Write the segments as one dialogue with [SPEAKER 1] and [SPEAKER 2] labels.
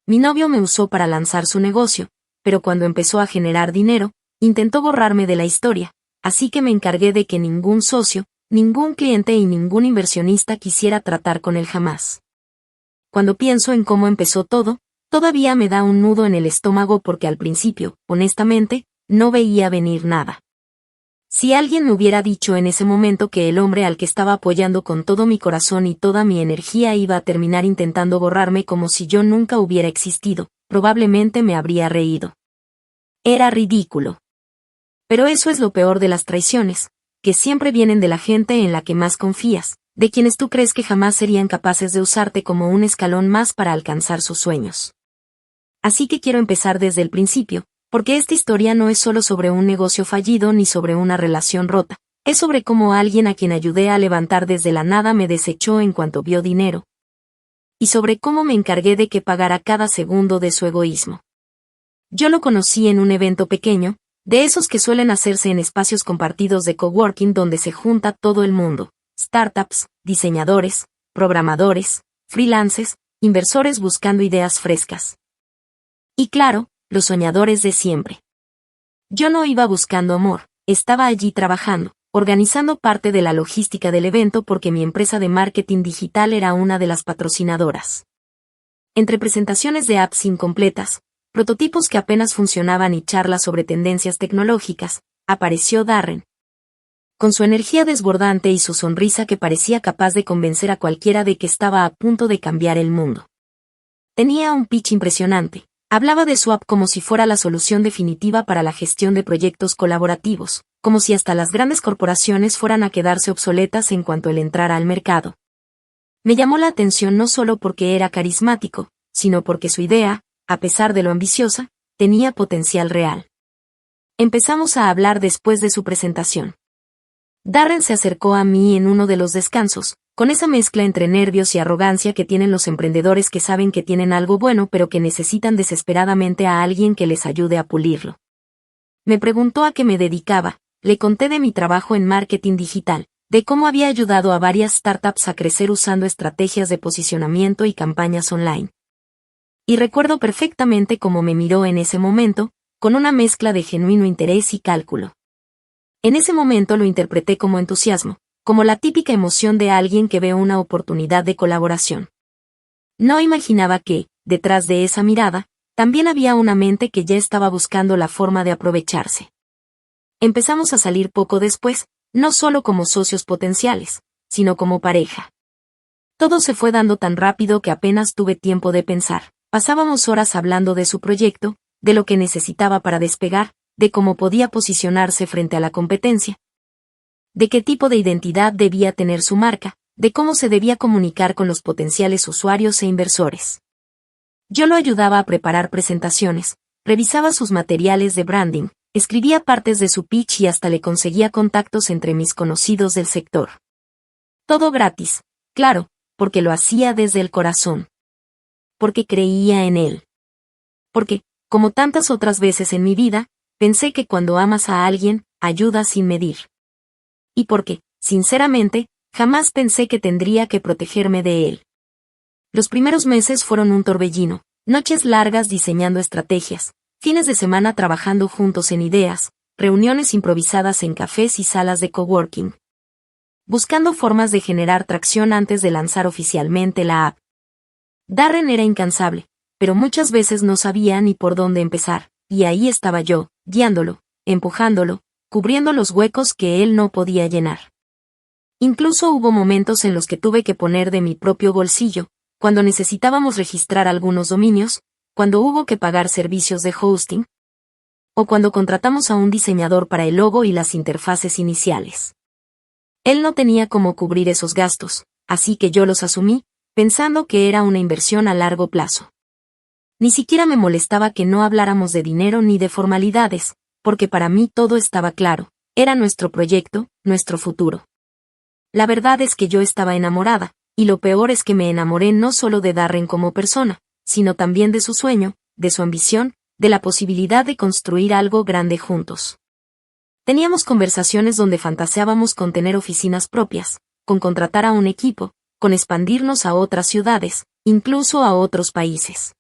[SPEAKER 1] Mi novio me usó para lanzar su negocio, pero cuando empezó a generar dinero, intentó borrarme de la historia, así que me encargué de que ningún socio, ningún cliente y ningún inversionista quisiera tratar con él jamás. Cuando pienso en cómo empezó todo, todavía me da un nudo en el estómago porque al principio, honestamente, no veía venir nada. Si alguien me hubiera dicho en ese momento que el hombre al que estaba apoyando con todo mi corazón y toda mi energía iba a terminar intentando borrarme como si yo nunca hubiera existido, probablemente me habría reído. Era ridículo. Pero eso es lo peor de las traiciones, que siempre vienen de la gente en la que más confías, de quienes tú crees que jamás serían capaces de usarte como un escalón más para alcanzar sus sueños. Así que quiero empezar desde el principio, porque esta historia no es solo sobre un negocio fallido ni sobre una relación rota, es sobre cómo alguien a quien ayudé a levantar desde la nada me desechó en cuanto vio dinero. Y sobre cómo me encargué de que pagara cada segundo de su egoísmo. Yo lo conocí en un evento pequeño, de esos que suelen hacerse en espacios compartidos de coworking donde se junta todo el mundo, startups, diseñadores, programadores, freelances, inversores buscando ideas frescas. Y claro, los soñadores de siempre. Yo no iba buscando amor, estaba allí trabajando, organizando parte de la logística del evento porque mi empresa de marketing digital era una de las patrocinadoras. Entre presentaciones de apps incompletas, prototipos que apenas funcionaban y charlas sobre tendencias tecnológicas, apareció Darren. Con su energía desbordante y su sonrisa que parecía capaz de convencer a cualquiera de que estaba a punto de cambiar el mundo. Tenía un pitch impresionante. Hablaba de su app como si fuera la solución definitiva para la gestión de proyectos colaborativos, como si hasta las grandes corporaciones fueran a quedarse obsoletas en cuanto él entrara al mercado. Me llamó la atención no solo porque era carismático, sino porque su idea, a pesar de lo ambiciosa, tenía potencial real. Empezamos a hablar después de su presentación. Darren se acercó a mí en uno de los descansos, con esa mezcla entre nervios y arrogancia que tienen los emprendedores que saben que tienen algo bueno pero que necesitan desesperadamente a alguien que les ayude a pulirlo. Me preguntó a qué me dedicaba, le conté de mi trabajo en marketing digital, de cómo había ayudado a varias startups a crecer usando estrategias de posicionamiento y campañas online. Y recuerdo perfectamente cómo me miró en ese momento, con una mezcla de genuino interés y cálculo. En ese momento lo interpreté como entusiasmo, como la típica emoción de alguien que ve una oportunidad de colaboración. No imaginaba que, detrás de esa mirada, también había una mente que ya estaba buscando la forma de aprovecharse. Empezamos a salir poco después, no solo como socios potenciales, sino como pareja. Todo se fue dando tan rápido que apenas tuve tiempo de pensar. Pasábamos horas hablando de su proyecto, de lo que necesitaba para despegar, de cómo podía posicionarse frente a la competencia, de qué tipo de identidad debía tener su marca, de cómo se debía comunicar con los potenciales usuarios e inversores. Yo lo ayudaba a preparar presentaciones, revisaba sus materiales de branding, escribía partes de su pitch y hasta le conseguía contactos entre mis conocidos del sector. Todo gratis, claro, porque lo hacía desde el corazón. Porque creía en él. Porque, como tantas otras veces en mi vida, pensé que cuando amas a alguien, ayudas sin medir. Y porque, sinceramente, jamás pensé que tendría que protegerme de él. Los primeros meses fueron un torbellino, noches largas diseñando estrategias, fines de semana trabajando juntos en ideas, reuniones improvisadas en cafés y salas de coworking. Buscando formas de generar tracción antes de lanzar oficialmente la app. Darren era incansable, pero muchas veces no sabía ni por dónde empezar, y ahí estaba yo, guiándolo, empujándolo, cubriendo los huecos que él no podía llenar. Incluso hubo momentos en los que tuve que poner de mi propio bolsillo, cuando necesitábamos registrar algunos dominios, cuando hubo que pagar servicios de hosting, o cuando contratamos a un diseñador para el logo y las interfaces iniciales. Él no tenía cómo cubrir esos gastos, así que yo los asumí, pensando que era una inversión a largo plazo. Ni siquiera me molestaba que no habláramos de dinero ni de formalidades, porque para mí todo estaba claro, era nuestro proyecto, nuestro futuro. La verdad es que yo estaba enamorada, y lo peor es que me enamoré no solo de Darren como persona, sino también de su sueño, de su ambición, de la posibilidad de construir algo grande juntos. Teníamos conversaciones donde fantaseábamos con tener oficinas propias, con contratar a un equipo, con expandirnos a otras ciudades, incluso a otros países.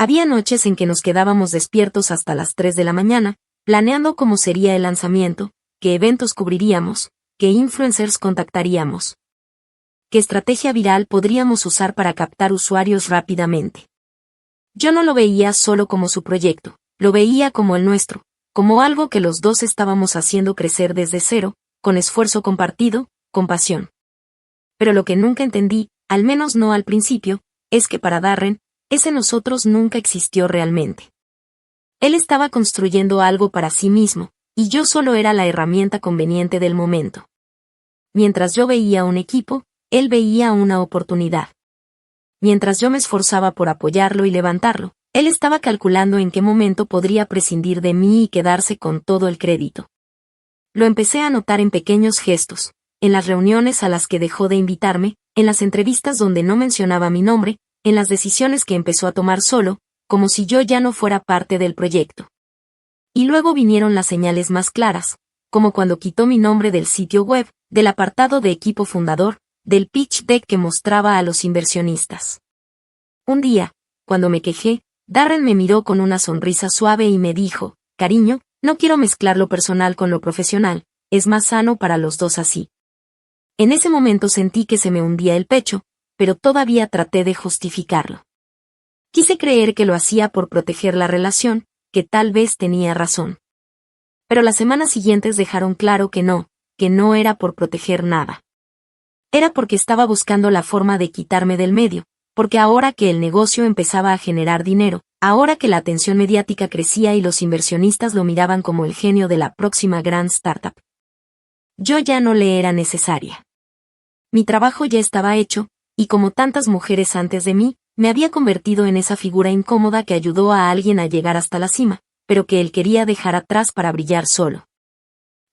[SPEAKER 1] Había noches en que nos quedábamos despiertos hasta las 3 de la mañana, planeando cómo sería el lanzamiento, qué eventos cubriríamos, qué influencers contactaríamos, qué estrategia viral podríamos usar para captar usuarios rápidamente. Yo no lo veía solo como su proyecto, lo veía como el nuestro, como algo que los dos estábamos haciendo crecer desde cero, con esfuerzo compartido, con pasión. Pero lo que nunca entendí, al menos no al principio, es que para Darren, ese nosotros nunca existió realmente. Él estaba construyendo algo para sí mismo, y yo solo era la herramienta conveniente del momento. Mientras yo veía un equipo, él veía una oportunidad. Mientras yo me esforzaba por apoyarlo y levantarlo, él estaba calculando en qué momento podría prescindir de mí y quedarse con todo el crédito. Lo empecé a notar en pequeños gestos, en las reuniones a las que dejó de invitarme, en las entrevistas donde no mencionaba mi nombre, en las decisiones que empezó a tomar solo, como si yo ya no fuera parte del proyecto. Y luego vinieron las señales más claras, como cuando quitó mi nombre del sitio web, del apartado de equipo fundador, del pitch deck que mostraba a los inversionistas. Un día, cuando me quejé, Darren me miró con una sonrisa suave y me dijo, cariño, no quiero mezclar lo personal con lo profesional, es más sano para los dos así. En ese momento sentí que se me hundía el pecho, pero todavía traté de justificarlo. Quise creer que lo hacía por proteger la relación, que tal vez tenía razón. Pero las semanas siguientes dejaron claro que no era por proteger nada. Era porque estaba buscando la forma de quitarme del medio, porque ahora que el negocio empezaba a generar dinero, ahora que la atención mediática crecía y los inversionistas lo miraban como el genio de la próxima gran startup, yo ya no le era necesaria. Mi trabajo ya estaba hecho, y como tantas mujeres antes de mí, me había convertido en esa figura incómoda que ayudó a alguien a llegar hasta la cima, pero que él quería dejar atrás para brillar solo.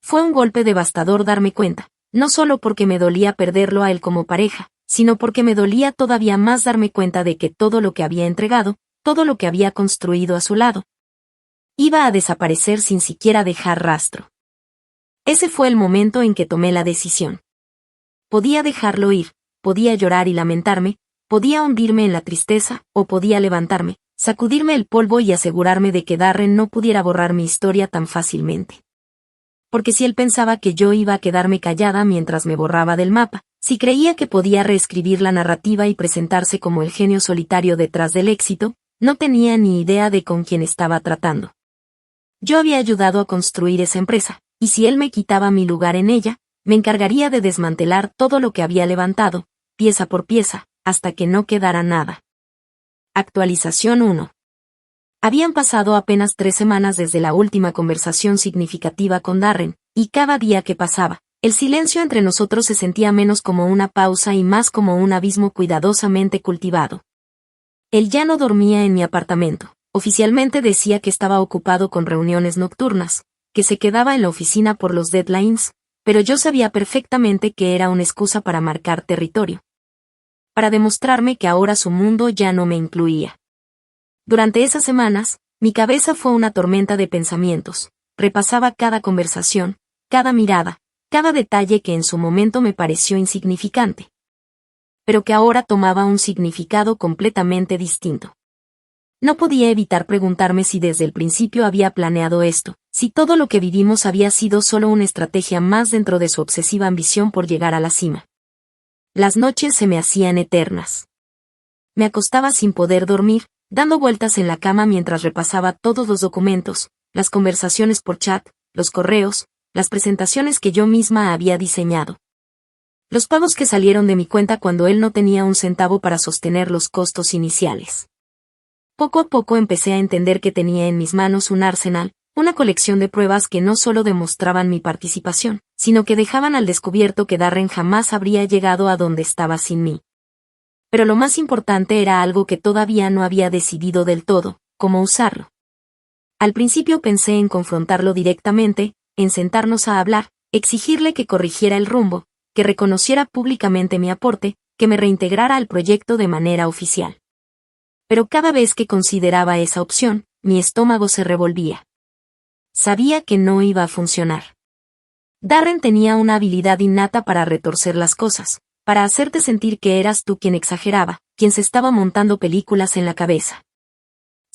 [SPEAKER 1] Fue un golpe devastador darme cuenta, no solo porque me dolía perderlo a él como pareja, sino porque me dolía todavía más darme cuenta de que todo lo que había entregado, todo lo que había construido a su lado, iba a desaparecer sin siquiera dejar rastro. Ese fue el momento en que tomé la decisión. Podía dejarlo ir, podía llorar y lamentarme, podía hundirme en la tristeza, o podía levantarme, sacudirme el polvo y asegurarme de que Darren no pudiera borrar mi historia tan fácilmente. Porque si él pensaba que yo iba a quedarme callada mientras me borraba del mapa, si creía que podía reescribir la narrativa y presentarse como el genio solitario detrás del éxito, no tenía ni idea de con quién estaba tratando. Yo había ayudado a construir esa empresa, y si él me quitaba mi lugar en ella, me encargaría de desmantelar todo lo que había levantado, pieza por pieza, hasta que no quedara nada. Actualización 1. Habían pasado apenas 3 semanas desde la última conversación significativa con Darren, y cada día que pasaba, el silencio entre nosotros se sentía menos como una pausa y más como un abismo cuidadosamente cultivado. Él ya no dormía en mi apartamento, oficialmente decía que estaba ocupado con reuniones nocturnas, que se quedaba en la oficina por los deadlines, pero yo sabía perfectamente que era una excusa para marcar territorio. Para demostrarme que ahora su mundo ya no me incluía. Durante esas semanas, mi cabeza fue una tormenta de pensamientos, repasaba cada conversación, cada mirada, cada detalle que en su momento me pareció insignificante, pero que ahora tomaba un significado completamente distinto. No podía evitar preguntarme si desde el principio había planeado esto, si todo lo que vivimos había sido solo una estrategia más dentro de su obsesiva ambición por llegar a la cima. Las noches se me hacían eternas. Me acostaba sin poder dormir, dando vueltas en la cama mientras repasaba todos los documentos, las conversaciones por chat, los correos, las presentaciones que yo misma había diseñado. Los pagos que salieron de mi cuenta cuando él no tenía un centavo para sostener los costos iniciales. Poco a poco empecé a entender que tenía en mis manos un arsenal, una colección de pruebas que no solo demostraban mi participación, sino que dejaban al descubierto que Darren jamás habría llegado a donde estaba sin mí. Pero lo más importante era algo que todavía no había decidido del todo, cómo usarlo. Al principio pensé en confrontarlo directamente, en sentarnos a hablar, exigirle que corrigiera el rumbo, que reconociera públicamente mi aporte, que me reintegrara al proyecto de manera oficial. Pero cada vez que consideraba esa opción, mi estómago se revolvía. Sabía que no iba a funcionar. Darren tenía una habilidad innata para retorcer las cosas, para hacerte sentir que eras tú quien exageraba, quien se estaba montando películas en la cabeza.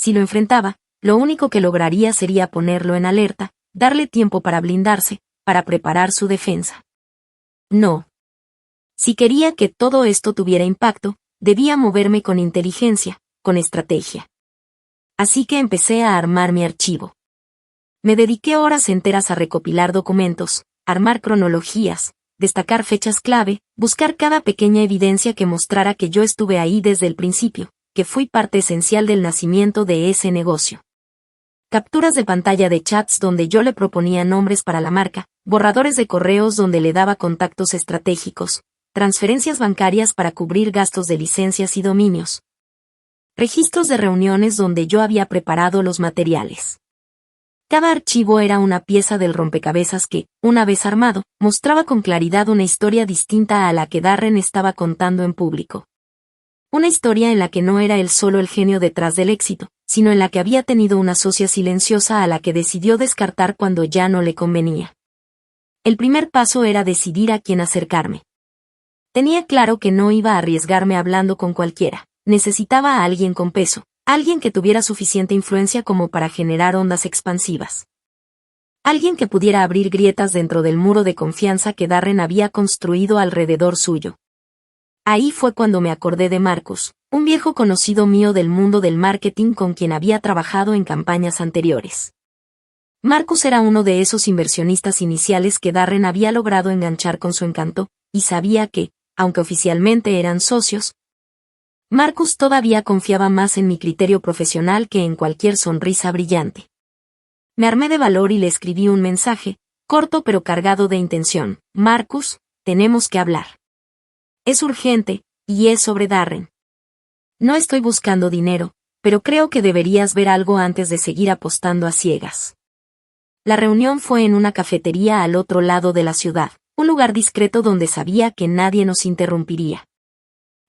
[SPEAKER 1] Si lo enfrentaba, lo único que lograría sería ponerlo en alerta, darle tiempo para blindarse, para preparar su defensa. No. Si quería que todo esto tuviera impacto, debía moverme con inteligencia, con estrategia. Así que empecé a armar mi archivo. Me dediqué horas enteras a recopilar documentos, armar cronologías, destacar fechas clave, buscar cada pequeña evidencia que mostrara que yo estuve ahí desde el principio, que fui parte esencial del nacimiento de ese negocio. Capturas de pantalla de chats donde yo le proponía nombres para la marca, borradores de correos donde le daba contactos estratégicos, transferencias bancarias para cubrir gastos de licencias y dominios. Registros de reuniones donde yo había preparado los materiales. Cada archivo era una pieza del rompecabezas que, una vez armado, mostraba con claridad una historia distinta a la que Darren estaba contando en público. Una historia en la que no era él solo el genio detrás del éxito, sino en la que había tenido una socia silenciosa a la que decidió descartar cuando ya no le convenía. El primer paso era decidir a quién acercarme. Tenía claro que no iba a arriesgarme hablando con cualquiera. Necesitaba a alguien con peso, alguien que tuviera suficiente influencia como para generar ondas expansivas. Alguien que pudiera abrir grietas dentro del muro de confianza que Darren había construido alrededor suyo. Ahí fue cuando me acordé de Marcus, un viejo conocido mío del mundo del marketing con quien había trabajado en campañas anteriores. Marcus era uno de esos inversionistas iniciales que Darren había logrado enganchar con su encanto, y sabía que, aunque oficialmente eran socios, Marcus todavía confiaba más en mi criterio profesional que en cualquier sonrisa brillante. Me armé de valor y le escribí un mensaje, corto pero cargado de intención. Marcus, tenemos que hablar. Es urgente, y es sobre Darren. No estoy buscando dinero, pero creo que deberías ver algo antes de seguir apostando a ciegas. La reunión fue en una cafetería al otro lado de la ciudad, un lugar discreto donde sabía que nadie nos interrumpiría.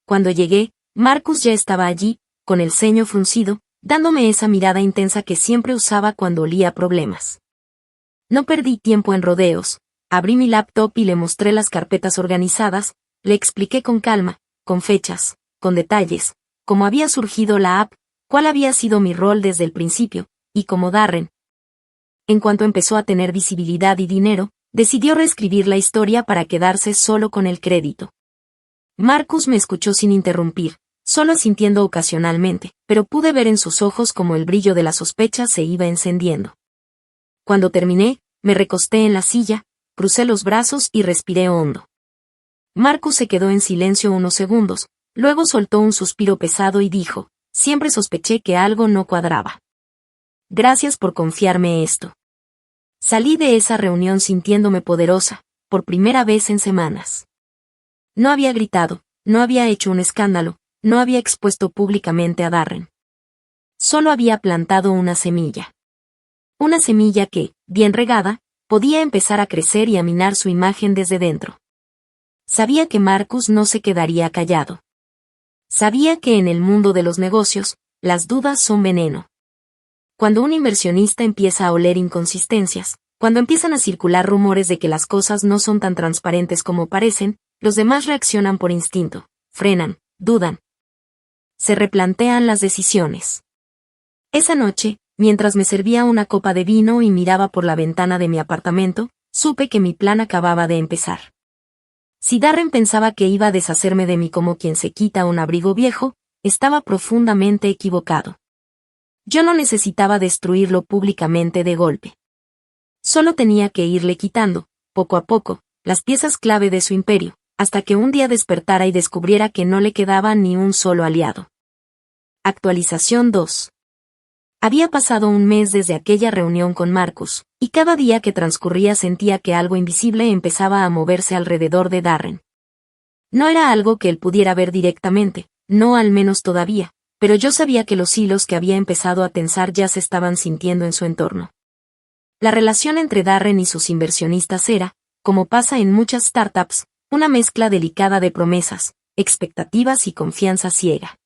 [SPEAKER 1] Cuando llegué, Marcus ya estaba allí, con el ceño fruncido, dándome esa mirada intensa que siempre usaba cuando olía problemas. No perdí tiempo en rodeos, abrí mi laptop y le mostré las carpetas organizadas, le expliqué con calma, con fechas, con detalles, cómo había surgido la app, cuál había sido mi rol desde el principio, y cómo Darren, en cuanto empezó a tener visibilidad y dinero, decidió reescribir la historia para quedarse solo con el crédito. Marcus me escuchó sin interrumpir, solo asintiendo ocasionalmente, pero pude ver en sus ojos cómo el brillo de la sospecha se iba encendiendo. Cuando terminé, me recosté en la silla, crucé los brazos y respiré hondo. Marcus se quedó en silencio unos segundos, luego soltó un suspiro pesado y dijo, siempre sospeché que algo no cuadraba. Gracias por confiarme esto. Salí de esa reunión sintiéndome poderosa, por primera vez en semanas. No había gritado, no había hecho un escándalo, no había expuesto públicamente a Darren. Solo había plantado una semilla. Una semilla que, bien regada, podía empezar a crecer y a minar su imagen desde dentro. Sabía que Marcus no se quedaría callado. Sabía que en el mundo de los negocios, las dudas son veneno. Cuando un inversionista empieza a oler inconsistencias, cuando empiezan a circular rumores de que las cosas no son tan transparentes como parecen, los demás reaccionan por instinto, frenan, dudan. Se replantean las decisiones. Esa noche, mientras me servía una copa de vino y miraba por la ventana de mi apartamento, supe que mi plan acababa de empezar. Si Darren pensaba que iba a deshacerme de mí como quien se quita un abrigo viejo, estaba profundamente equivocado. Yo no necesitaba destruirlo públicamente de golpe. Solo tenía que irle quitando, poco a poco, las piezas clave de su imperio, hasta que un día despertara y descubriera que no le quedaba ni un solo aliado. Actualización 2. Había pasado un mes desde aquella reunión con Marcus, y cada día que transcurría sentía que algo invisible empezaba a moverse alrededor de Darren. No era algo que él pudiera ver directamente, no al menos todavía, pero yo sabía que los hilos que había empezado a tensar ya se estaban sintiendo en su entorno. La relación entre Darren y sus inversionistas era, como pasa en muchas startups, una mezcla delicada de promesas, expectativas y confianza ciega.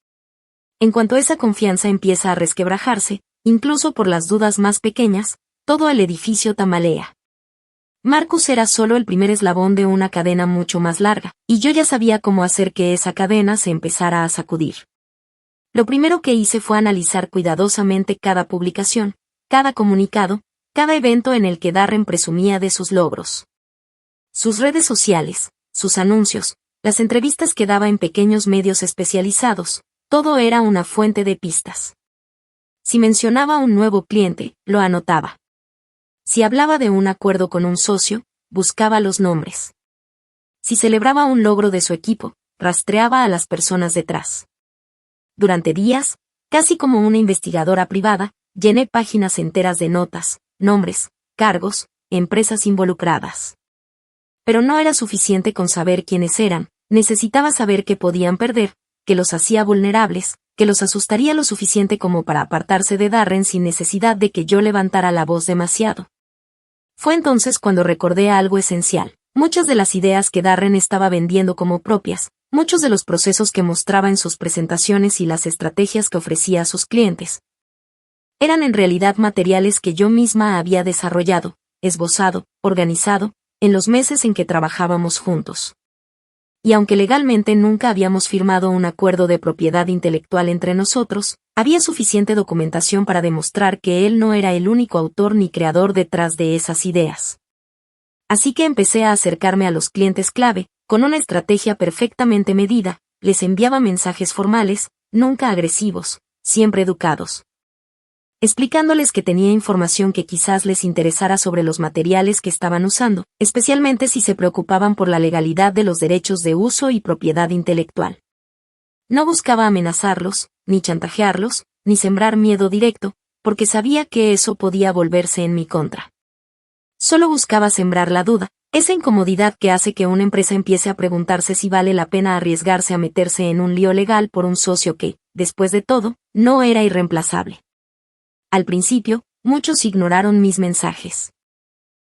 [SPEAKER 1] En cuanto esa confianza empieza a resquebrajarse, incluso por las dudas más pequeñas, todo el edificio tambalea. Marcus era solo el primer eslabón de una cadena mucho más larga, y yo ya sabía cómo hacer que esa cadena se empezara a sacudir. Lo primero que hice fue analizar cuidadosamente cada publicación, cada comunicado, cada evento en el que Darren presumía de sus logros. Sus redes sociales, sus anuncios, las entrevistas que daba en pequeños medios especializados, todo era una fuente de pistas. Si mencionaba un nuevo cliente, lo anotaba. Si hablaba de un acuerdo con un socio, buscaba los nombres. Si celebraba un logro de su equipo, rastreaba a las personas detrás. Durante días, casi como una investigadora privada, llené páginas enteras de notas, nombres, cargos, empresas involucradas. Pero no era suficiente con saber quiénes eran, necesitaba saber qué podían perder, que los hacía vulnerables, que los asustaría lo suficiente como para apartarse de Darren sin necesidad de que yo levantara la voz demasiado. Fue entonces cuando recordé algo esencial. Muchas de las ideas que Darren estaba vendiendo como propias, muchos de los procesos que mostraba en sus presentaciones y las estrategias que ofrecía a sus clientes, eran en realidad materiales que yo misma había desarrollado, esbozado, organizado, en los meses en que trabajábamos juntos. Y aunque legalmente nunca habíamos firmado un acuerdo de propiedad intelectual entre nosotros, había suficiente documentación para demostrar que él no era el único autor ni creador detrás de esas ideas. Así que empecé a acercarme a los clientes clave, con una estrategia perfectamente medida, les enviaba mensajes formales, nunca agresivos, siempre educados, explicándoles que tenía información que quizás les interesara sobre los materiales que estaban usando, especialmente si se preocupaban por la legalidad de los derechos de uso y propiedad intelectual. No buscaba amenazarlos, ni chantajearlos, ni sembrar miedo directo, porque sabía que eso podía volverse en mi contra. Solo buscaba sembrar la duda, esa incomodidad que hace que una empresa empiece a preguntarse si vale la pena arriesgarse a meterse en un lío legal por un socio que, después de todo, no era irreemplazable. Al principio, muchos ignoraron mis mensajes.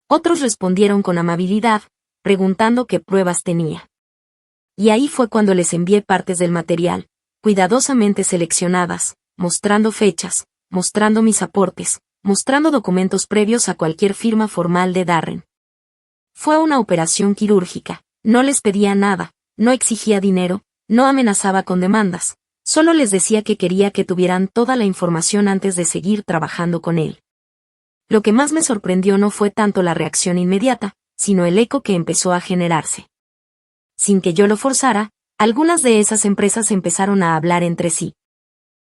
[SPEAKER 1] Otros respondieron con amabilidad, preguntando qué pruebas tenía. Y ahí fue cuando les envié partes del material, cuidadosamente seleccionadas, mostrando fechas, mostrando mis aportes, mostrando documentos previos a cualquier firma formal de Darren. Fue una operación quirúrgica, no les pedía nada, no exigía dinero, no amenazaba con demandas, solo les decía que quería que tuvieran toda la información antes de seguir trabajando con él. Lo que más me sorprendió no fue tanto la reacción inmediata, sino el eco que empezó a generarse. Sin que yo lo forzara, algunas de esas empresas empezaron a hablar entre sí.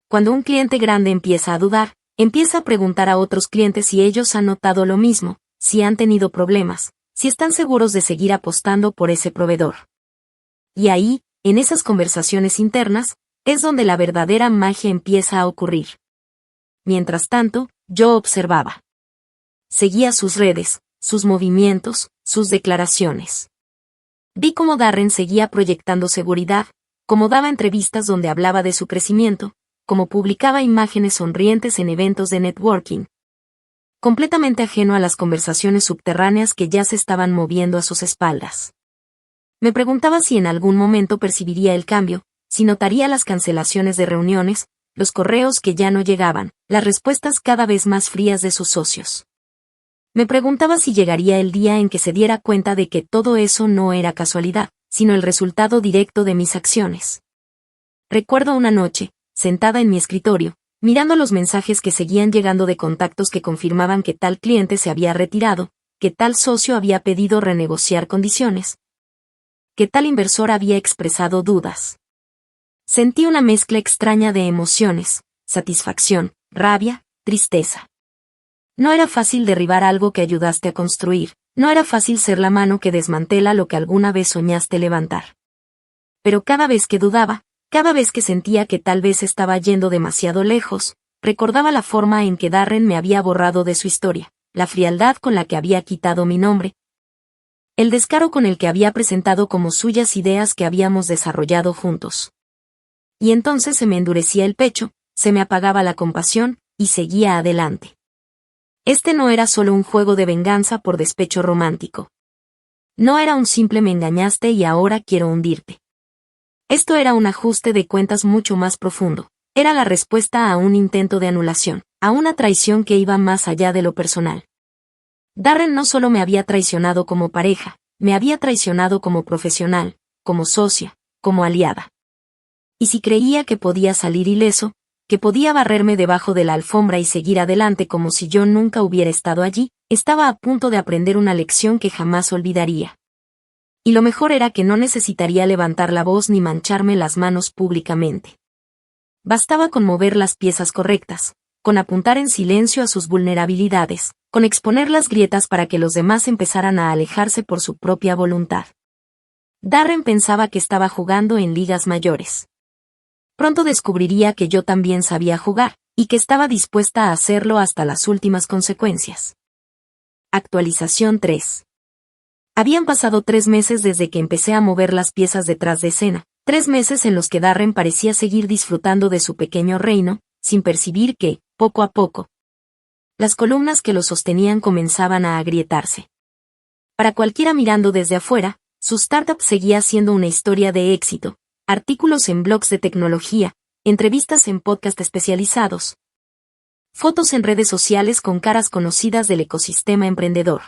[SPEAKER 1] Cuando un cliente grande empieza a dudar, empieza a preguntar a otros clientes si ellos han notado lo mismo, si han tenido problemas, si están seguros de seguir apostando por ese proveedor. Y ahí, en esas conversaciones internas, es donde la verdadera magia empieza a ocurrir. Mientras tanto, yo observaba. Seguía sus redes, sus movimientos, sus declaraciones. Vi cómo Darren seguía proyectando seguridad, cómo daba entrevistas donde hablaba de su crecimiento, cómo publicaba imágenes sonrientes en eventos de networking. Completamente ajeno a las conversaciones subterráneas que ya se estaban moviendo a sus espaldas. Me preguntaba si en algún momento percibiría el cambio, si notaría las cancelaciones de reuniones, los correos que ya no llegaban, las respuestas cada vez más frías de sus socios. Me preguntaba si llegaría el día en que se diera cuenta de que todo eso no era casualidad, sino el resultado directo de mis acciones. Recuerdo una noche, sentada en mi escritorio, mirando los mensajes que seguían llegando de contactos que confirmaban que tal cliente se había retirado, que tal socio había pedido renegociar condiciones, que tal inversor había expresado dudas. Sentí una mezcla extraña de emociones, satisfacción, rabia, tristeza. No era fácil derribar algo que ayudaste a construir, no era fácil ser la mano que desmantela lo que alguna vez soñaste levantar. Pero cada vez que dudaba, cada vez que sentía que tal vez estaba yendo demasiado lejos, recordaba la forma en que Darren me había borrado de su historia, la frialdad con la que había quitado mi nombre, el descaro con el que había presentado como suyas ideas que habíamos desarrollado juntos. Y entonces se me endurecía el pecho, se me apagaba la compasión, y seguía adelante. Este no era solo un juego de venganza por despecho romántico. No era un simple me engañaste y ahora quiero hundirte. Esto era un ajuste de cuentas mucho más profundo. Era la respuesta a un intento de anulación, a una traición que iba más allá de lo personal. Darren no solo me había traicionado como pareja, me había traicionado como profesional, como socia, como aliada. Y si creía que podía salir ileso, que podía barrerme debajo de la alfombra y seguir adelante como si yo nunca hubiera estado allí, estaba a punto de aprender una lección que jamás olvidaría. Y lo mejor era que no necesitaría levantar la voz ni mancharme las manos públicamente. Bastaba con mover las piezas correctas, con apuntar en silencio a sus vulnerabilidades, con exponer las grietas para que los demás empezaran a alejarse por su propia voluntad. Darren pensaba que estaba jugando en ligas mayores. Pronto descubriría que yo también sabía jugar, y que estaba dispuesta a hacerlo hasta las últimas consecuencias. Actualización 3. Habían pasado 3 meses desde que empecé a mover las piezas detrás de escena, 3 meses en los que Darren parecía seguir disfrutando de su pequeño reino, sin percibir que, poco a poco, las columnas que lo sostenían comenzaban a agrietarse. Para cualquiera mirando desde afuera, su startup seguía siendo una historia de éxito, artículos en blogs de tecnología, entrevistas en podcast especializados, fotos en redes sociales con caras conocidas del ecosistema emprendedor.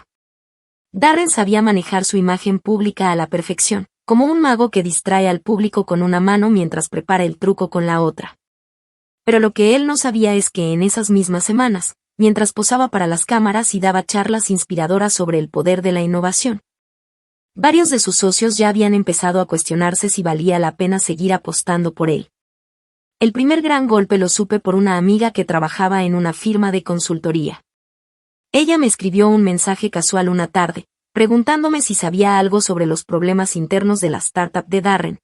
[SPEAKER 1] Darren sabía manejar su imagen pública a la perfección, como un mago que distrae al público con una mano mientras prepara el truco con la otra. Pero lo que él no sabía es que en esas mismas semanas, mientras posaba para las cámaras y daba charlas inspiradoras sobre el poder de la innovación, varios de sus socios ya habían empezado a cuestionarse si valía la pena seguir apostando por él. El primer gran golpe lo supe por una amiga que trabajaba en una firma de consultoría. Ella me escribió un mensaje casual una tarde, preguntándome si sabía algo sobre los problemas internos de la startup de Darren.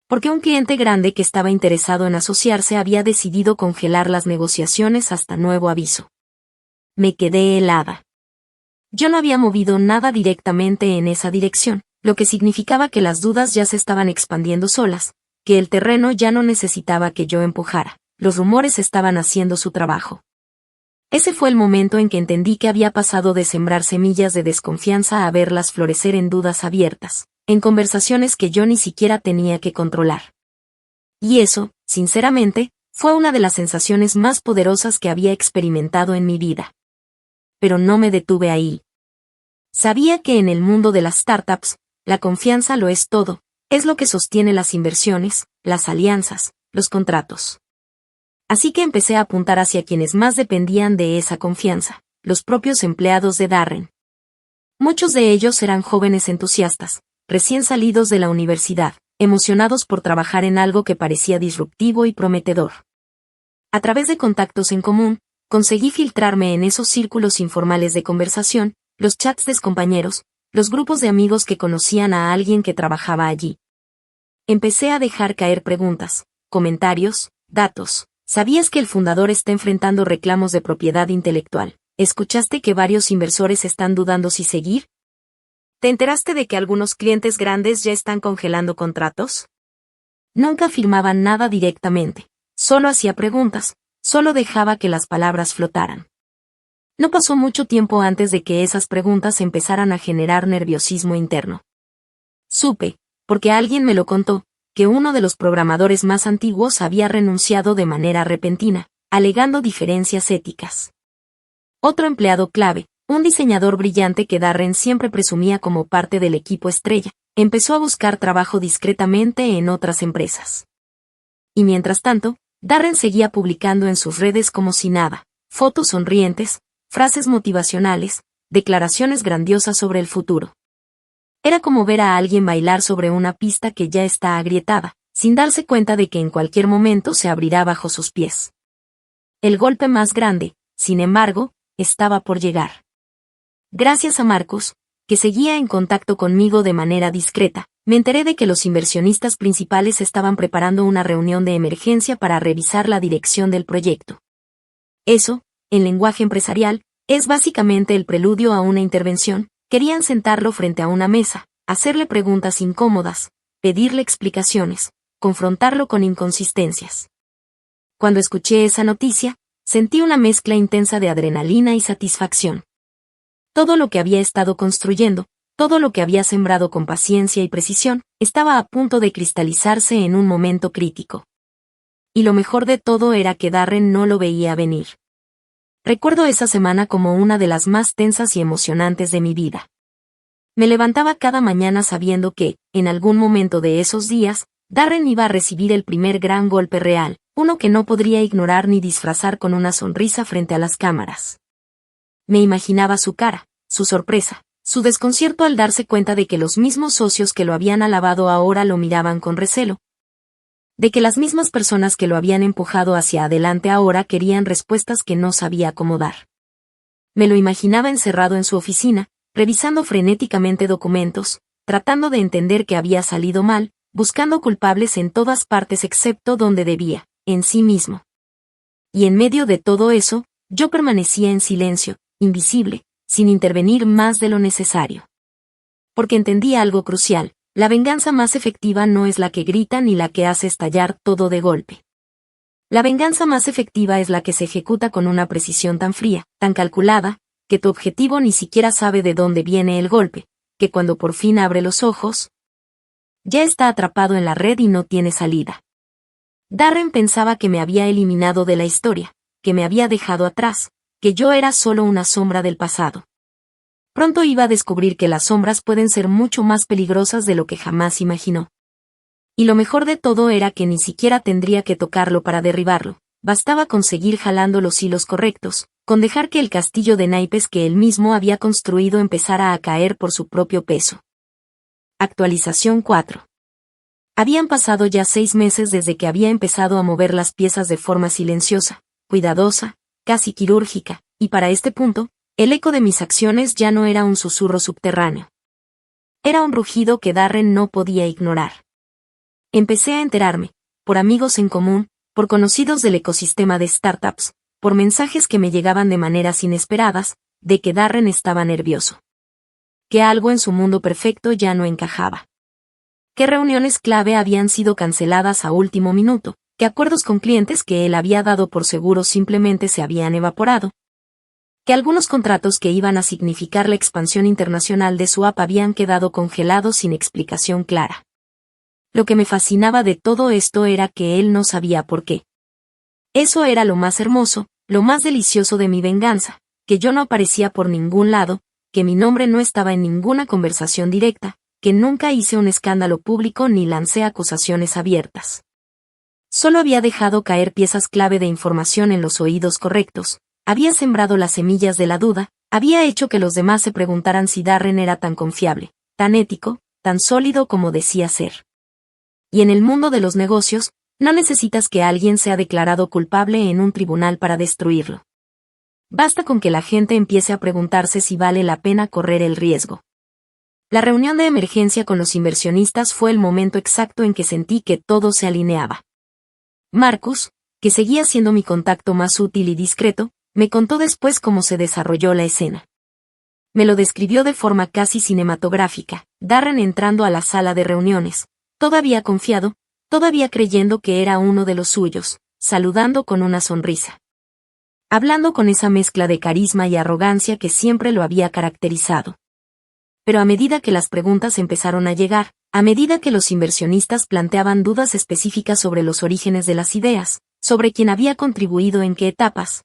[SPEAKER 1] Porque un cliente grande que estaba interesado en asociarse había decidido congelar las negociaciones hasta nuevo aviso. Me quedé helada. Yo no había movido nada directamente en esa dirección, lo que significaba que las dudas ya se estaban expandiendo solas, que el terreno ya no necesitaba que yo empujara, los rumores estaban haciendo su trabajo. Ese fue el momento en que entendí que había pasado de sembrar semillas de desconfianza a verlas florecer en dudas abiertas, en conversaciones que yo ni siquiera tenía que controlar. Y eso, sinceramente, fue una de las sensaciones más poderosas que había experimentado en mi vida. Pero no me detuve ahí. Sabía que en el mundo de las startups, la confianza lo es todo, es lo que sostiene las inversiones, las alianzas, los contratos. Así que empecé a apuntar hacia quienes más dependían de esa confianza, los propios empleados de Darren. Muchos de ellos eran jóvenes entusiastas, recién salidos de la universidad, emocionados por trabajar en algo que parecía disruptivo y prometedor. A través de contactos en común, conseguí filtrarme en esos círculos informales de conversación, los chats de compañeros, los grupos de amigos que conocían a alguien que trabajaba allí. Empecé a dejar caer preguntas, comentarios, datos. ¿Sabías que el fundador está enfrentando reclamos de propiedad intelectual? ¿Escuchaste que varios inversores están dudando si seguir? ¿Te enteraste de que algunos clientes grandes ya están congelando contratos? Nunca afirmaba nada directamente, solo hacía preguntas, solo dejaba que las palabras flotaran. No pasó mucho tiempo antes de que esas preguntas empezaran a generar nerviosismo interno. Supe, porque alguien me lo contó, que uno de los programadores más antiguos había renunciado de manera repentina, alegando diferencias éticas. Otro empleado clave, un diseñador brillante que Darren siempre presumía como parte del equipo estrella, empezó a buscar trabajo discretamente en otras empresas. Y mientras tanto, Darren seguía publicando en sus redes como si nada, fotos sonrientes, frases motivacionales, declaraciones grandiosas sobre el futuro. Era como ver a alguien bailar sobre una pista que ya está agrietada, sin darse cuenta de que en cualquier momento se abrirá bajo sus pies. El golpe más grande, sin embargo, estaba por llegar. Gracias a Marcus, que seguía en contacto conmigo de manera discreta, me enteré de que los inversionistas principales estaban preparando una reunión de emergencia para revisar la dirección del proyecto. Eso, en lenguaje empresarial, es básicamente el preludio a una intervención. Querían sentarlo frente a una mesa, hacerle preguntas incómodas, pedirle explicaciones, confrontarlo con inconsistencias. Cuando escuché esa noticia, sentí una mezcla intensa de adrenalina y satisfacción. Todo lo que había estado construyendo, todo lo que había sembrado con paciencia y precisión, estaba a punto de cristalizarse en un momento crítico. Y lo mejor de todo era que Darren no lo veía venir. Recuerdo esa semana como una de las más tensas y emocionantes de mi vida. Me levantaba cada mañana sabiendo que, en algún momento de esos días, Darren iba a recibir el primer gran golpe real, uno que no podría ignorar ni disfrazar con una sonrisa frente a las cámaras. Me imaginaba su cara, su sorpresa, su desconcierto al darse cuenta de que los mismos socios que lo habían alabado ahora lo miraban con recelo, de que las mismas personas que lo habían empujado hacia adelante ahora querían respuestas que no sabía cómo dar. Me lo imaginaba encerrado en su oficina, revisando frenéticamente documentos, tratando de entender que había salido mal, buscando culpables en todas partes excepto donde debía, en sí mismo. Y en medio de todo eso, yo permanecía en silencio, invisible, sin intervenir más de lo necesario. Porque entendía algo crucial: la venganza más efectiva no es la que grita ni la que hace estallar todo de golpe. La venganza más efectiva es la que se ejecuta con una precisión tan fría, tan calculada, que tu objetivo ni siquiera sabe de dónde viene el golpe, que cuando por fin abre los ojos, ya está atrapado en la red y no tiene salida. Darren pensaba que me había eliminado de la historia, que me había dejado atrás, que yo era solo una sombra del pasado. Pronto iba a descubrir que las sombras pueden ser mucho más peligrosas de lo que jamás imaginó. Y lo mejor de todo era que ni siquiera tendría que tocarlo para derribarlo, bastaba con seguir jalando los hilos correctos, con dejar que el castillo de naipes que él mismo había construido empezara a caer por su propio peso. Actualización 4. Habían pasado ya 6 meses desde que había empezado a mover las piezas de forma silenciosa, cuidadosa, casi quirúrgica, y para este punto, el eco de mis acciones ya no era un susurro subterráneo. Era un rugido que Darren no podía ignorar. Empecé a enterarme, por amigos en común, por conocidos del ecosistema de startups, por mensajes que me llegaban de maneras inesperadas, de que Darren estaba nervioso. Que algo en su mundo perfecto ya no encajaba. Que reuniones clave habían sido canceladas a último minuto, que acuerdos con clientes que él había dado por seguros simplemente se habían evaporado, que algunos contratos que iban a significar la expansión internacional de su app habían quedado congelados sin explicación clara. Lo que me fascinaba de todo esto era que él no sabía por qué. Eso era lo más hermoso, lo más delicioso de mi venganza, que yo no aparecía por ningún lado, que mi nombre no estaba en ninguna conversación directa, que nunca hice un escándalo público ni lancé acusaciones abiertas. Solo había dejado caer piezas clave de información en los oídos correctos, había sembrado las semillas de la duda, había hecho que los demás se preguntaran si Darren era tan confiable, tan ético, tan sólido como decía ser. Y en el mundo de los negocios, no necesitas que alguien sea declarado culpable en un tribunal para destruirlo. Basta con que la gente empiece a preguntarse si vale la pena correr el riesgo. La reunión de emergencia con los inversionistas fue el momento exacto en que sentí que todo se alineaba. Marcus, que seguía siendo mi contacto más útil y discreto, me contó después cómo se desarrolló la escena. Me lo describió de forma casi cinematográfica, Darren entrando a la sala de reuniones, todavía confiado, todavía creyendo que era uno de los suyos, saludando con una sonrisa. Hablando con esa mezcla de carisma y arrogancia que siempre lo había caracterizado. Pero a medida que las preguntas empezaron a llegar, a medida que los inversionistas planteaban dudas específicas sobre los orígenes de las ideas, sobre quién había contribuido en qué etapas,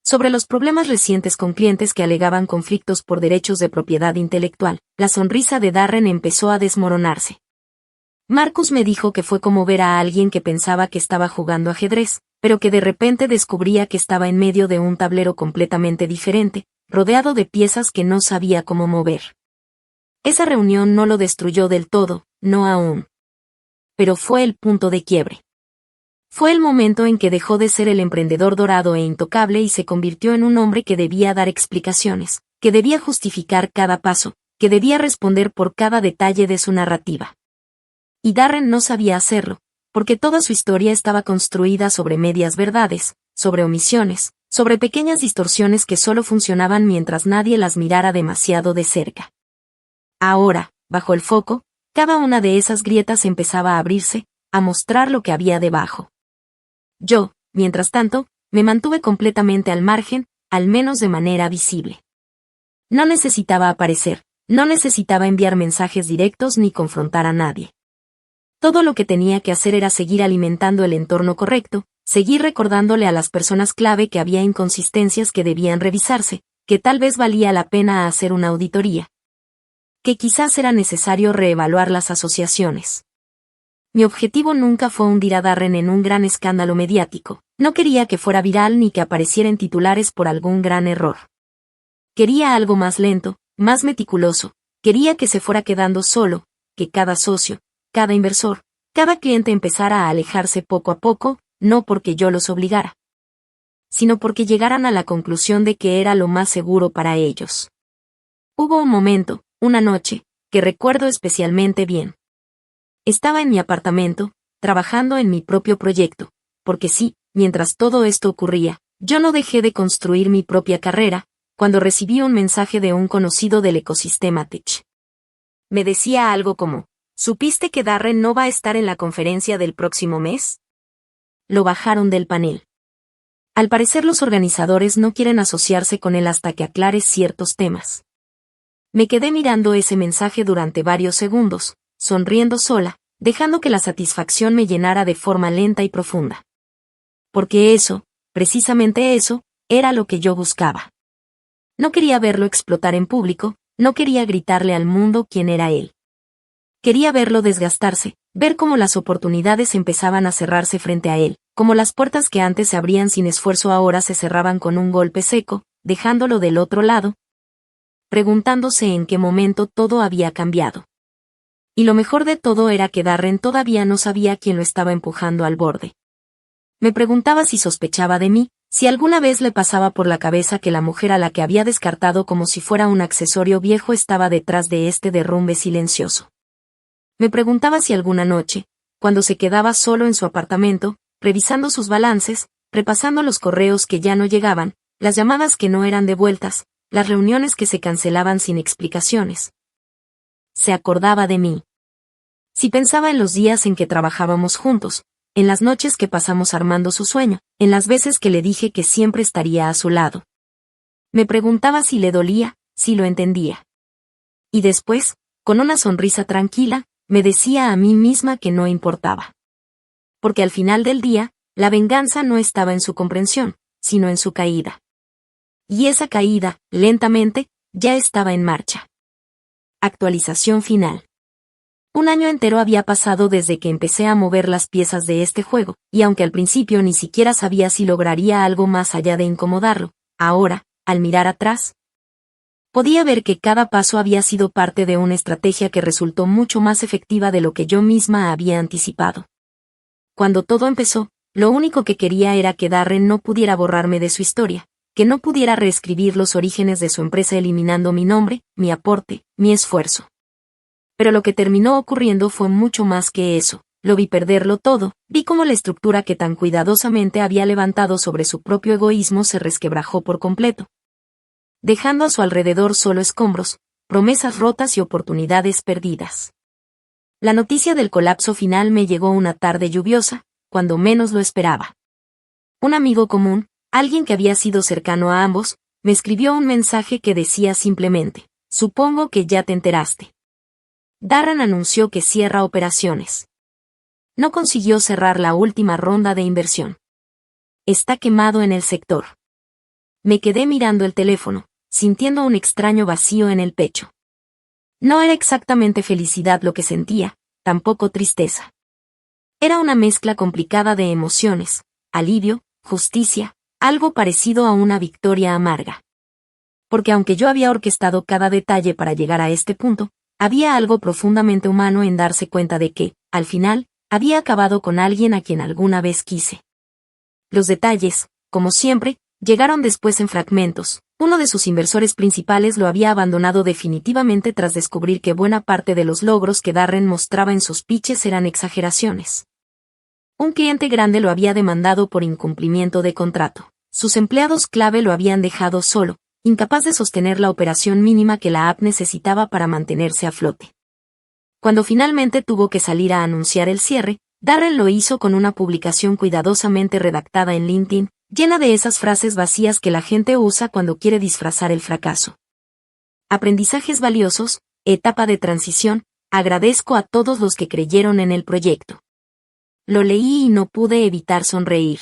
[SPEAKER 1] sobre los problemas recientes con clientes que alegaban conflictos por derechos de propiedad intelectual, la sonrisa de Darren empezó a desmoronarse. Marcus me dijo que fue como ver a alguien que pensaba que estaba jugando ajedrez, pero que de repente descubría que estaba en medio de un tablero completamente diferente, rodeado de piezas que no sabía cómo mover. Esa reunión no lo destruyó del todo, no aún. Pero fue el punto de quiebre. Fue el momento en que dejó de ser el emprendedor dorado e intocable y se convirtió en un hombre que debía dar explicaciones, que debía justificar cada paso, que debía responder por cada detalle de su narrativa. Y Darren no sabía hacerlo, porque toda su historia estaba construida sobre medias verdades, sobre omisiones, sobre pequeñas distorsiones que solo funcionaban mientras nadie las mirara demasiado de cerca. Ahora, bajo el foco, cada una de esas grietas empezaba a abrirse, a mostrar lo que había debajo. Yo, mientras tanto, me mantuve completamente al margen, al menos de manera visible. No necesitaba aparecer, no necesitaba enviar mensajes directos ni confrontar a nadie. Todo lo que tenía que hacer era seguir alimentando el entorno correcto, seguir recordándole a las personas clave que había inconsistencias que debían revisarse, que tal vez valía la pena hacer una auditoría, que quizás era necesario reevaluar las asociaciones. Mi objetivo nunca fue hundir a Darren en un gran escándalo mediático. No quería que fuera viral ni que apareciera en titulares por algún gran error. Quería algo más lento, más meticuloso. Quería que se fuera quedando solo, que cada socio, cada inversor, cada cliente empezara a alejarse poco a poco, no porque yo los obligara, sino porque llegaran a la conclusión de que era lo más seguro para ellos. Hubo un momento, una noche, que recuerdo especialmente bien. Estaba en mi apartamento, trabajando en mi propio proyecto, porque sí, mientras todo esto ocurría, yo no dejé de construir mi propia carrera, cuando recibí un mensaje de un conocido del ecosistema Tech. Me decía algo como, ¿supiste que Darren no va a estar en la conferencia del próximo mes? Lo bajaron del panel. Al parecer los organizadores no quieren asociarse con él hasta que aclare ciertos temas. Me quedé mirando ese mensaje durante varios segundos, sonriendo sola, dejando que la satisfacción me llenara de forma lenta y profunda. Porque eso, precisamente eso, era lo que yo buscaba. No quería verlo explotar en público, no quería gritarle al mundo quién era él. Quería verlo desgastarse, ver cómo las oportunidades empezaban a cerrarse frente a él, como las puertas que antes se abrían sin esfuerzo ahora se cerraban con un golpe seco, dejándolo del otro lado, preguntándose en qué momento todo había cambiado. Y lo mejor de todo era que Darren todavía no sabía quién lo estaba empujando al borde. Me preguntaba si sospechaba de mí, si alguna vez le pasaba por la cabeza que la mujer a la que había descartado como si fuera un accesorio viejo estaba detrás de este derrumbe silencioso. Me preguntaba si alguna noche, cuando se quedaba solo en su apartamento, revisando sus balances, repasando los correos que ya no llegaban, las llamadas que no eran devueltas, las reuniones que se cancelaban sin explicaciones, se acordaba de mí. Si pensaba en los días en que trabajábamos juntos, en las noches que pasamos armando su sueño, en las veces que le dije que siempre estaría a su lado. Me preguntaba si le dolía, si lo entendía. Y después, con una sonrisa tranquila, me decía a mí misma que no importaba. Porque al final del día, la venganza no estaba en su comprensión, sino en su caída. Y esa caída, lentamente, ya estaba en marcha. Actualización final. Un año entero había pasado desde que empecé a mover las piezas de este juego, y aunque al principio ni siquiera sabía si lograría algo más allá de incomodarlo, ahora, al mirar atrás, podía ver que cada paso había sido parte de una estrategia que resultó mucho más efectiva de lo que yo misma había anticipado. Cuando todo empezó, lo único que quería era que Darren no pudiera borrarme de su historia, que no pudiera reescribir los orígenes de su empresa eliminando mi nombre, mi aporte, mi esfuerzo. Pero lo que terminó ocurriendo fue mucho más que eso. Lo vi perderlo todo, vi cómo la estructura que tan cuidadosamente había levantado sobre su propio egoísmo se resquebrajó por completo, dejando a su alrededor solo escombros, promesas rotas y oportunidades perdidas. La noticia del colapso final me llegó una tarde lluviosa, cuando menos lo esperaba. Un amigo común, alguien que había sido cercano a ambos, me escribió un mensaje que decía simplemente, supongo que ya te enteraste. Darren anunció que cierra operaciones. No consiguió cerrar la última ronda de inversión. Está quemado en el sector. Me quedé mirando el teléfono, sintiendo un extraño vacío en el pecho. No era exactamente felicidad lo que sentía, tampoco tristeza. Era una mezcla complicada de emociones, alivio, justicia, algo parecido a una victoria amarga. Porque aunque yo había orquestado cada detalle para llegar a este punto, había algo profundamente humano en darse cuenta de que, al final, había acabado con alguien a quien alguna vez quise. Los detalles, como siempre, llegaron después en fragmentos. Uno de sus inversores principales lo había abandonado definitivamente tras descubrir que buena parte de los logros que Darren mostraba en sus pitches eran exageraciones. Un cliente grande lo había demandado por incumplimiento de contrato. Sus empleados clave lo habían dejado solo, incapaz de sostener la operación mínima que la app necesitaba para mantenerse a flote. Cuando finalmente tuvo que salir a anunciar el cierre, Darren lo hizo con una publicación cuidadosamente redactada en LinkedIn, llena de esas frases vacías que la gente usa cuando quiere disfrazar el fracaso. Aprendizajes valiosos, etapa de transición, agradezco a todos los que creyeron en el proyecto. Lo leí y no pude evitar sonreír.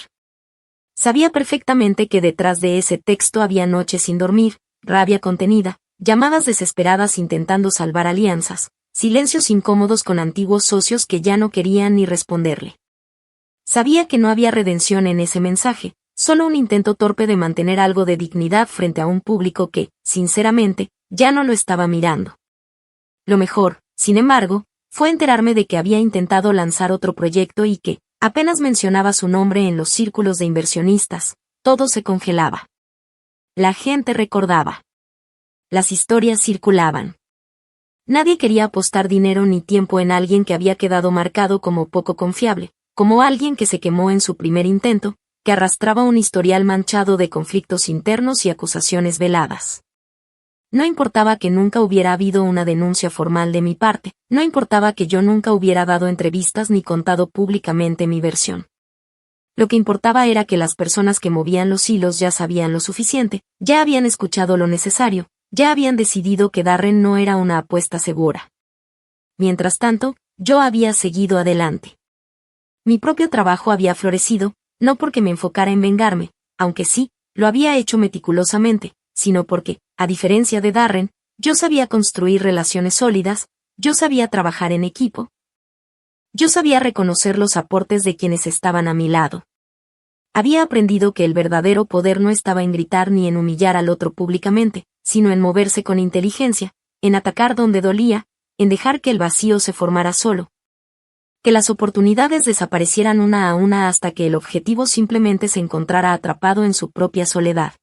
[SPEAKER 1] Sabía perfectamente que detrás de ese texto había noches sin dormir, rabia contenida, llamadas desesperadas intentando salvar alianzas, silencios incómodos con antiguos socios que ya no querían ni responderle. Sabía que no había redención en ese mensaje, solo un intento torpe de mantener algo de dignidad frente a un público que, sinceramente, ya no lo estaba mirando. Lo mejor, sin embargo, fue enterarme de que había intentado lanzar otro proyecto y que, apenas mencionaba su nombre en los círculos de inversionistas, todo se congelaba. La gente recordaba. Las historias circulaban. Nadie quería apostar dinero ni tiempo en alguien que había quedado marcado como poco confiable, como alguien que se quemó en su primer intento, que arrastraba un historial manchado de conflictos internos y acusaciones veladas. No importaba que nunca hubiera habido una denuncia formal de mi parte, no importaba que yo nunca hubiera dado entrevistas ni contado públicamente mi versión. Lo que importaba era que las personas que movían los hilos ya sabían lo suficiente, ya habían escuchado lo necesario, ya habían decidido que Darren no era una apuesta segura. Mientras tanto, yo había seguido adelante. Mi propio trabajo había florecido, no porque me enfocara en vengarme, aunque sí, lo había hecho meticulosamente, sino porque, a diferencia de Darren, yo sabía construir relaciones sólidas, yo sabía trabajar en equipo. Yo sabía reconocer los aportes de quienes estaban a mi lado. Había aprendido que el verdadero poder no estaba en gritar ni en humillar al otro públicamente, sino en moverse con inteligencia, en atacar donde dolía, en dejar que el vacío se formara solo. Que las oportunidades desaparecieran una a una hasta que el objetivo simplemente se encontrara atrapado en su propia soledad.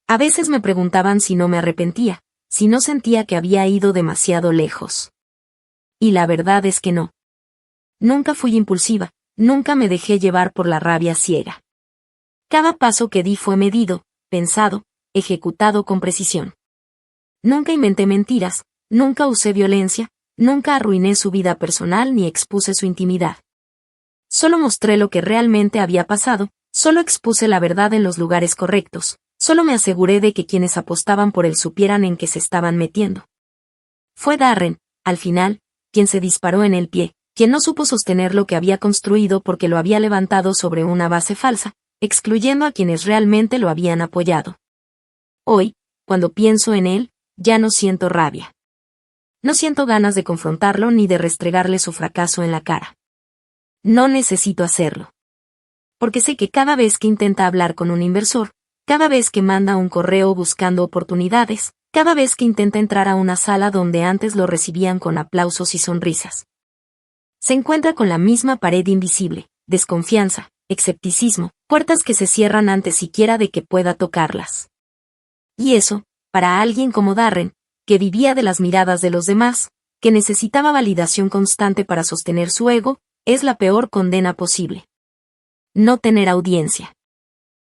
[SPEAKER 1] A veces me preguntaban si no me arrepentía, si no sentía que había ido demasiado lejos. Y la verdad es que no. Nunca fui impulsiva, nunca me dejé llevar por la rabia ciega. Cada paso que di fue medido, pensado, ejecutado con precisión. Nunca inventé mentiras, nunca usé violencia, nunca arruiné su vida personal ni expuse su intimidad. Solo mostré lo que realmente había pasado, solo expuse la verdad en los lugares correctos, solo me aseguré de que quienes apostaban por él supieran en qué se estaban metiendo. Fue Darren, al final, quien se disparó en el pie, quien no supo sostener lo que había construido porque lo había levantado sobre una base falsa, excluyendo a quienes realmente lo habían apoyado. Hoy, cuando pienso en él, ya no siento rabia. No siento ganas de confrontarlo ni de restregarle su fracaso en la cara. No necesito hacerlo. Porque sé que cada vez que intenta hablar con un inversor, cada vez que manda un correo buscando oportunidades, cada vez que intenta entrar a una sala donde antes lo recibían con aplausos y sonrisas, se encuentra con la misma pared invisible, desconfianza, escepticismo, puertas que se cierran antes siquiera de que pueda tocarlas. Y eso, para alguien como Darren, que vivía de las miradas de los demás, que necesitaba validación constante para sostener su ego, es la peor condena posible. No tener audiencia.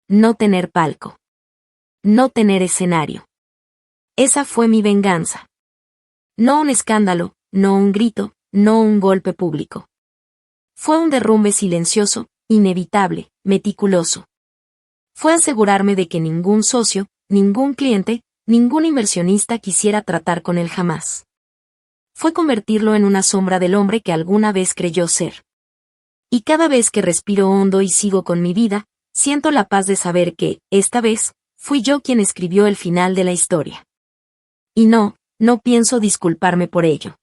[SPEAKER 1] No tener palco. No tener escenario. Esa fue mi venganza. No un escándalo, no un grito, no un golpe público. Fue un derrumbe silencioso, inevitable, meticuloso. Fue asegurarme de que ningún socio, ningún cliente, ningún inversionista quisiera tratar con él jamás. Fue convertirlo en una sombra del hombre que alguna vez creyó ser. Y cada vez que respiro hondo y sigo con mi vida, siento la paz de saber que, esta vez, fui yo quien escribió el final de la historia. Y no pienso disculparme por ello.